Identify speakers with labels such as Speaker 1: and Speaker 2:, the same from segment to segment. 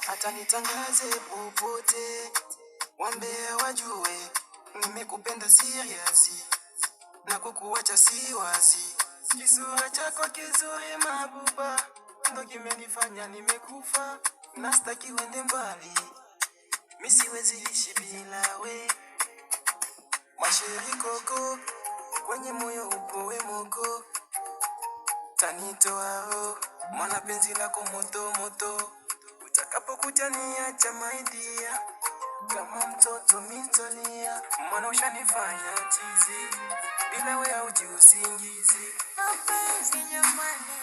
Speaker 1: Hata nitangaze popote, wambea wajue nimekupenda serious na kukuacha si wazi. Kisura chako kizuri mabuba ndo kimenifanya nimekufa, na sitaki uende mbali, mimi siwezi ishi bila we. Masheri koko kwenye moyo upo we moko, tanitoa roho maana penzi lako moto moto. Utakapokuja niacha my dear, kama mtoto mintonia, maana ushanifanya chizi, bila wewe hauji usingizi.
Speaker 2: Mapenzi jamani,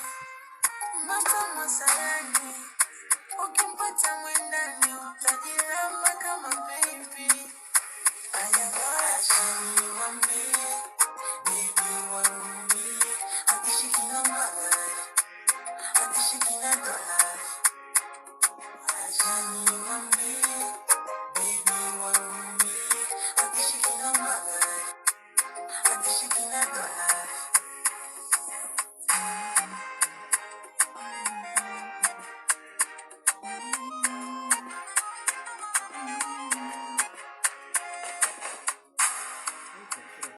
Speaker 2: matamu sayani, ukimpata mwendani utaji